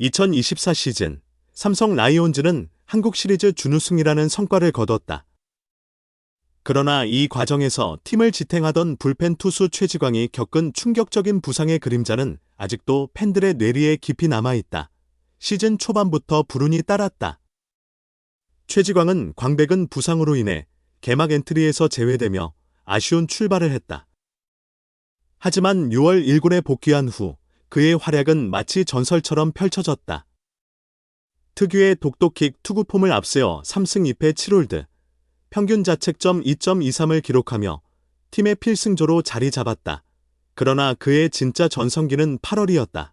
2024 시즌 삼성 라이온즈는 한국 시리즈 준우승이라는 성과를 거뒀다. 그러나 이 과정에서 팀을 지탱하던 불펜 투수 최지광이 겪은 충격적인 부상의 그림자는 아직도 팬들의 뇌리에 깊이 남아있다. 시즌 초반부터 불운이 따랐다. 최지광은 광배근 부상으로 인해 개막 엔트리에서 제외되며 아쉬운 출발을 했다. 하지만 6월 1군에 복귀한 후 그의 활약은 마치 전설처럼 펼쳐졌다. 특유의 독도킥 투구폼을 앞세워 3승 2패 7홀드, 평균 자책점 2.23을 기록하며 팀의 필승조로 자리 잡았다. 그러나 그의 진짜 전성기는 8월이었다.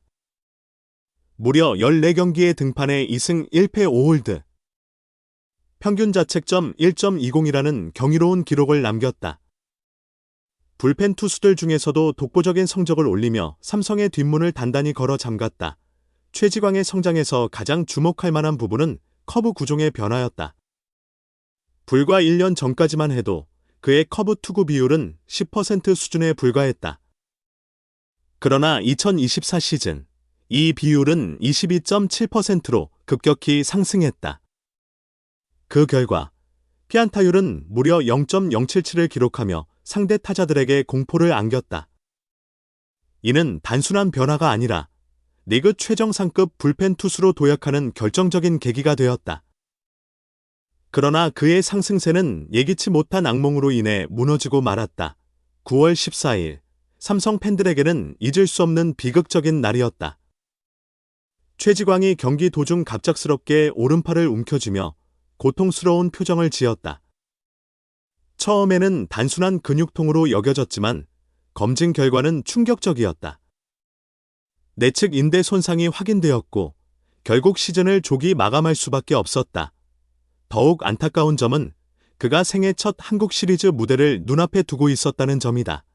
무려 14경기에 등판해 2승 1패 5홀드, 평균 자책점 1.20이라는 경이로운 기록을 남겼다. 불펜 투수들 중에서도 독보적인 성적을 올리며 삼성의 뒷문을 단단히 걸어 잠갔다. 최지광의 성장에서 가장 주목할 만한 부분은 커브 구종의 변화였다. 불과 1년 전까지만 해도 그의 커브 투구 비율은 10% 수준에 불과했다. 그러나 2024 시즌 이 비율은 22.7%로 급격히 상승했다. 그 결과 피안타율은 무려 0.077을 기록하며 상대 타자들에게 공포를 안겼다. 이는 단순한 변화가 아니라 리그 최정상급 불펜 투수로 도약하는 결정적인 계기가 되었다. 그러나 그의 상승세는 예기치 못한 악몽으로 인해 무너지고 말았다. 9월 14일, 삼성 팬들에게는 잊을 수 없는 비극적인 날이었다. 최지광이 경기 도중 갑작스럽게 오른팔을 움켜쥐며 고통스러운 표정을 지었다. 처음에는 단순한 근육통으로 여겨졌지만 검진 결과는 충격적이었다. 내측 인대 손상이 확인되었고 결국 시즌을 조기 마감할 수밖에 없었다. 더욱 안타까운 점은 그가 생애 첫 한국 시리즈 무대를 눈앞에 두고 있었다는 점이다.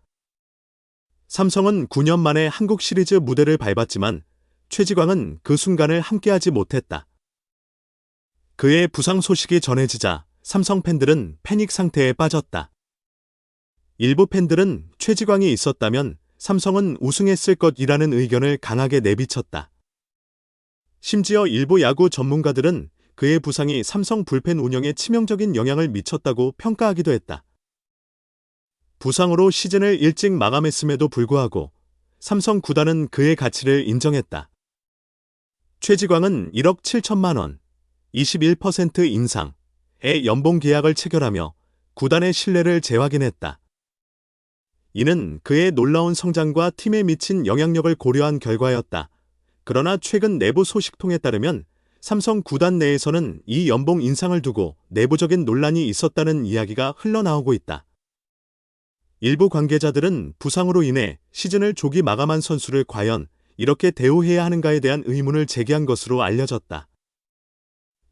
삼성은 9년 만에 한국 시리즈 무대를 밟았지만 최지광은 그 순간을 함께하지 못했다. 그의 부상 소식이 전해지자 삼성 팬들은 패닉 상태에 빠졌다. 일부 팬들은 최지광이 있었다면 삼성은 우승했을 것이라는 의견을 강하게 내비쳤다. 심지어 일부 야구 전문가들은 그의 부상이 삼성 불펜 운영에 치명적인 영향을 미쳤다고 평가하기도 했다. 부상으로 시즌을 일찍 마감했음에도 불구하고 삼성 구단은 그의 가치를 인정했다. 최지광은 1억 7천만 원, 21% 인상의 연봉 계약을 체결하며 구단의 신뢰를 재확인했다. 이는 그의 놀라운 성장과 팀에 미친 영향력을 고려한 결과였다. 그러나 최근 내부 소식통에 따르면 삼성 구단 내에서는 이 연봉 인상을 두고 내부적인 논란이 있었다는 이야기가 흘러나오고 있다. 일부 관계자들은 부상으로 인해 시즌을 조기 마감한 선수를 과연 이렇게 대우해야 하는가에 대한 의문을 제기한 것으로 알려졌다.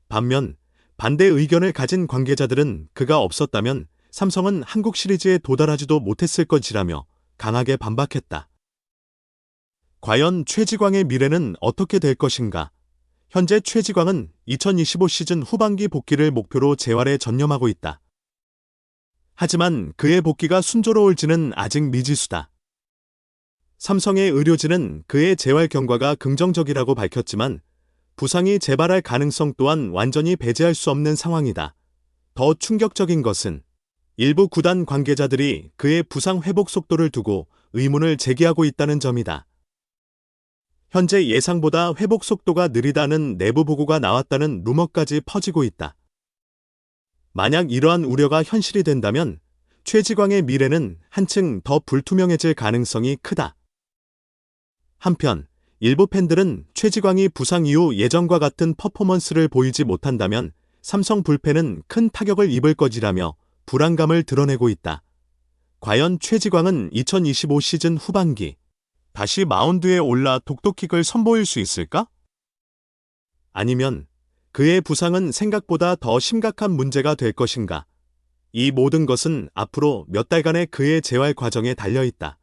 반면 반대 의견을 가진 관계자들은 그가 없었다면 삼성은 한국 시리즈에 도달하지도 못했을 것이라며 강하게 반박했다. 과연 최지광의 미래는 어떻게 될 것인가? 현재 최지광은 2025 시즌 후반기 복귀를 목표로 재활에 전념하고 있다. 하지만 그의 복귀가 순조로울지는 아직 미지수다. 삼성의 의료진은 그의 재활 경과가 긍정적이라고 밝혔지만 부상이 재발할 가능성 또한 완전히 배제할 수 없는 상황이다. 더 충격적인 것은 일부 구단 관계자들이 그의 부상 회복 속도를 두고 의문을 제기하고 있다는 점이다. 현재 예상보다 회복 속도가 느리다는 내부 보고가 나왔다는 루머까지 퍼지고 있다. 만약 이러한 우려가 현실이 된다면 최지광의 미래는 한층 더 불투명해질 가능성이 크다. 한편 일부 팬들은 최지광이 부상 이후 예전과 같은 퍼포먼스를 보이지 못한다면 삼성 불펜은 큰 타격을 입을 것이라며 불안감을 드러내고 있다. 과연 최지광은 2025 시즌 후반기 다시 마운드에 올라 독도킥을 선보일 수 있을까? 아니면 그의 부상은 생각보다 더 심각한 문제가 될 것인가? 이 모든 것은 앞으로 몇 달간의 그의 재활 과정에 달려있다.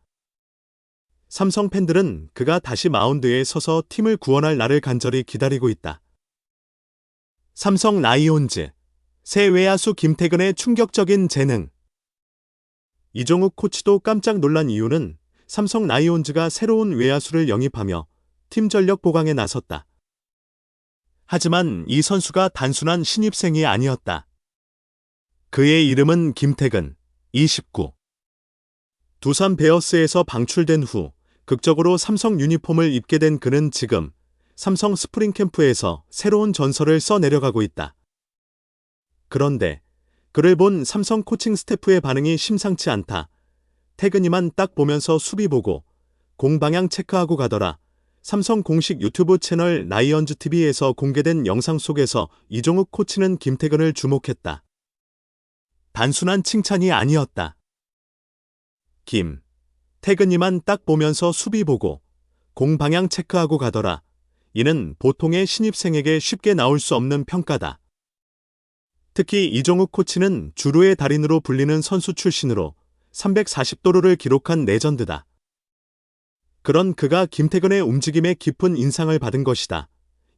삼성 팬들은 그가 다시 마운드에 서서 팀을 구원할 날을 간절히 기다리고 있다. 삼성 라이온즈 새 외야수 김태근의 충격적인 재능. 이종욱 코치도 깜짝 놀란 이유는 삼성 라이온즈가 새로운 외야수를 영입하며 팀 전력 보강에 나섰다. 하지만 이 선수가 단순한 신입생이 아니었다. 그의 이름은 김태근, 29. 두산 베어스에서 방출된 후 극적으로 삼성 유니폼을 입게 된 그는 지금 삼성 스프링 캠프에서 새로운 전설을 써내려가고 있다. 그런데 그를 본 삼성 코칭 스태프의 반응이 심상치 않다. 태근이만 딱 보면서 수비 보고 공 방향 체크하고 가더라. 삼성 공식 유튜브 채널 라이언즈 TV에서 공개된 영상 속에서 이종욱 코치는 김태근을 주목했다. 단순한 칭찬이 아니었다. 태근이만 딱 보면서 수비 보고 공 방향 체크하고 가더라. 이는 보통의 신입생에게 쉽게 나올 수 없는 평가다. 특히 이종욱 코치는 주루의 달인으로 불리는 선수 출신으로 340도루를 기록한 레전드다. 그런 그가 김태근의 움직임에 깊은 인상을 받은 것이다.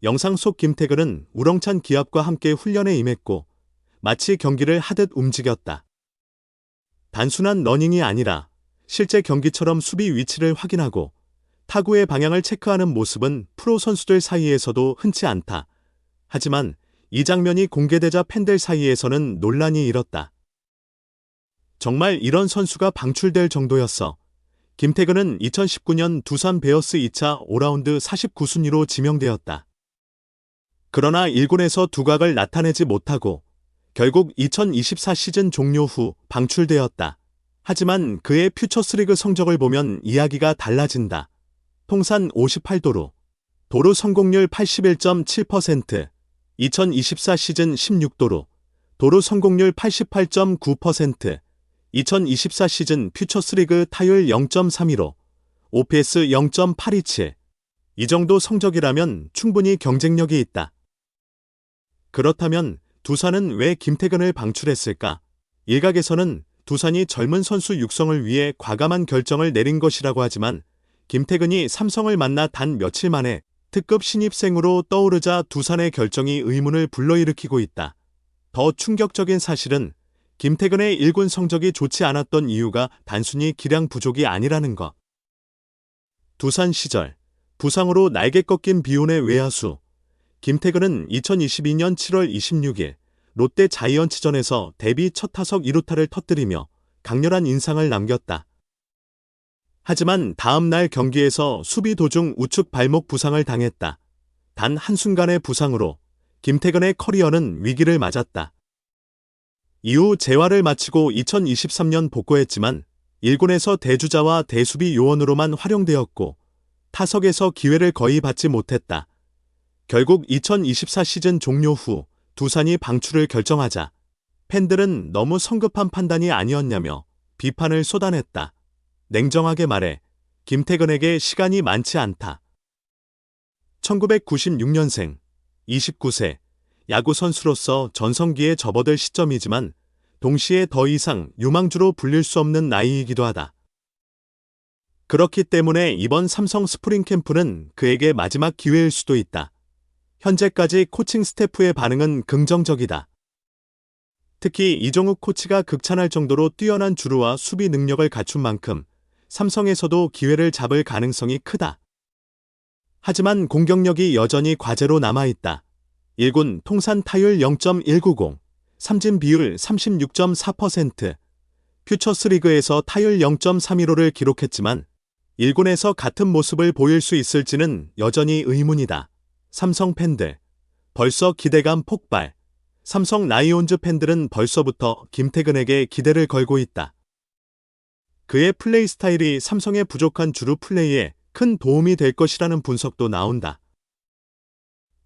영상 속 김태근은 우렁찬 기압과 함께 훈련에 임했고 마치 경기를 하듯 움직였다. 단순한 러닝이 아니라 실제 경기처럼 수비 위치를 확인하고 타구의 방향을 체크하는 모습은 프로 선수들 사이에서도 흔치 않다. 하지만 이 장면이 공개되자 팬들 사이에서는 논란이 일었다. 정말 이런 선수가 방출될 정도였어. 김태근은 2019년 두산 베어스 2차 5라운드 49순위로 지명되었다. 그러나 1군에서 두각을 나타내지 못하고 결국 2024 시즌 종료 후 방출되었다. 하지만 그의 퓨처스리그 성적을 보면 이야기가 달라진다. 통산 58도루, 도루 성공률 81.7%, 2024 시즌 16도루, 도루 성공률 88.9%, 2024 시즌 퓨처스리그 타율 0.32로, OPS 0.827. 이 정도 성적이라면 충분히 경쟁력이 있다. 그렇다면 두산은 왜 김태근을 방출했을까? 일각에서는 두산이 젊은 선수 육성을 위해 과감한 결정을 내린 것이라고 하지만 김태근이 삼성을 만나 단 며칠 만에 특급 신입생으로 떠오르자 두산의 결정이 의문을 불러일으키고 있다. 더 충격적인 사실은 김태근의 1군 성적이 좋지 않았던 이유가 단순히 기량 부족이 아니라는 것. 두산 시절 부상으로 날개 꺾인 비혼의 외야수 김태근은 2022년 7월 26일 롯데 자이언츠전에서 데뷔 첫 타석 2루타를 터뜨리며 강렬한 인상을 남겼다. 하지만 다음 날 경기에서 수비 도중 우측 발목 부상을 당했다. 단 한순간의 부상으로 김태근의 커리어는 위기를 맞았다. 이후 재활을 마치고 2023년 복구했지만 1군에서 대주자와 대수비 요원으로만 활용되었고 타석에서 기회를 거의 받지 못했다. 결국 2024 시즌 종료 후 두산이 방출을 결정하자 팬들은 너무 성급한 판단이 아니었냐며 비판을 쏟아냈다. 냉정하게 말해 김태근에게 시간이 많지 않다. 1996년생, 29세, 야구 선수로서 전성기에 접어들 시점이지만 동시에 더 이상 유망주로 불릴 수 없는 나이이기도 하다. 그렇기 때문에 이번 삼성 스프링 캠프는 그에게 마지막 기회일 수도 있다. 현재까지 코칭 스태프의 반응은 긍정적이다. 특히 이종욱 코치가 극찬할 정도로 뛰어난 주루와 수비 능력을 갖춘 만큼 삼성에서도 기회를 잡을 가능성이 크다. 하지만 공격력이 여전히 과제로 남아있다. 1군 통산 타율 0.190, 삼진 비율 36.4%, 퓨처스리그에서 타율 0.315를 기록했지만 1군에서 같은 모습을 보일 수 있을지는 여전히 의문이다. 삼성 팬들, 벌써 기대감 폭발. 삼성 라이온즈 팬들은 벌써부터 김태근에게 기대를 걸고 있다. 그의 플레이 스타일이 삼성의 부족한 주루 플레이에 큰 도움이 될 것이라는 분석도 나온다.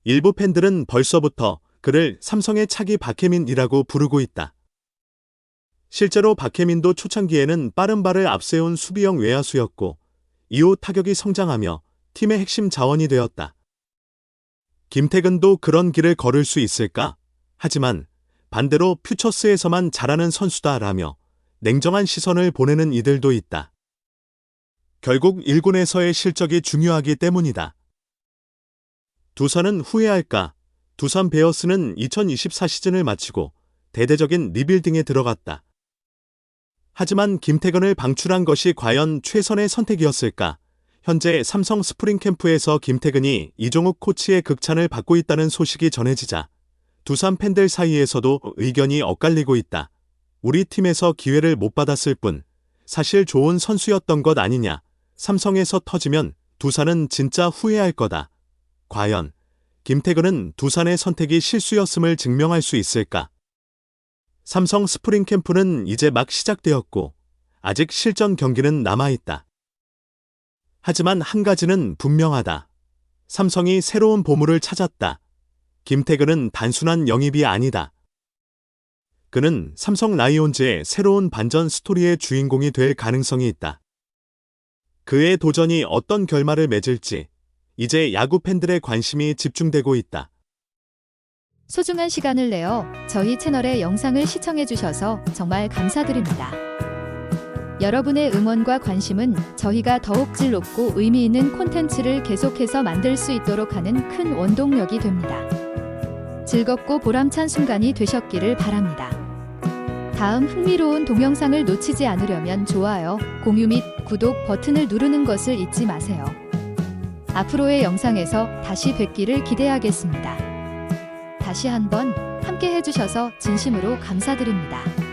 일부 팬들은 벌써부터 그를 삼성의 차기 박혜민이라고 부르고 있다. 실제로 박혜민도 초창기에는 빠른 발을 앞세운 수비형 외야수였고 이후 타격이 성장하며 팀의 핵심 자원이 되었다. 김태근도 그런 길을 걸을 수 있을까? 하지만 반대로 퓨처스에서만 잘하는 선수다라며 냉정한 시선을 보내는 이들도 있다. 결국 1군에서의 실적이 중요하기 때문이다. 두산은 후회할까? 두산 베어스는 2024 시즌을 마치고 대대적인 리빌딩에 들어갔다. 하지만 김태근을 방출한 것이 과연 최선의 선택이었을까? 현재 삼성 스프링캠프에서 김태근이 이종욱 코치의 극찬을 받고 있다는 소식이 전해지자 두산 팬들 사이에서도 의견이 엇갈리고 있다. 우리 팀에서 기회를 못 받았을 뿐 사실 좋은 선수였던 것 아니냐. 삼성에서 터지면 두산은 진짜 후회할 거다. 과연 김태근은 두산의 선택이 실수였음을 증명할 수 있을까? 삼성 스프링캠프는 이제 막 시작되었고 아직 실전 경기는 남아있다. 하지만 한 가지는 분명하다. 삼성이 새로운 보물을 찾았다. 김태근은 단순한 영입이 아니다. 그는 삼성 라이온즈의 새로운 반전 스토리의 주인공이 될 가능성이 있다. 그의 도전이 어떤 결말을 맺을지 이제 야구 팬들의 관심이 집중되고 있다. 소중한 시간을 내어 저희 채널의 영상을 시청해주셔서 정말 감사드립니다. 여러분의 응원과 관심은 저희가 더욱 질높고 의미 있는 콘텐츠를 계속해서 만들 수 있도록 하는 큰 원동력이 됩니다. 즐겁고 보람찬 순간이 되셨기를 바랍니다. 다음 흥미로운 동영상을 놓치지 않으려면 좋아요, 공유 및 구독 버튼을 누르는 것을 잊지 마세요. 앞으로의 영상에서 다시 뵙기를 기대하겠습니다. 다시 한번 함께 해주셔서 진심으로 감사드립니다.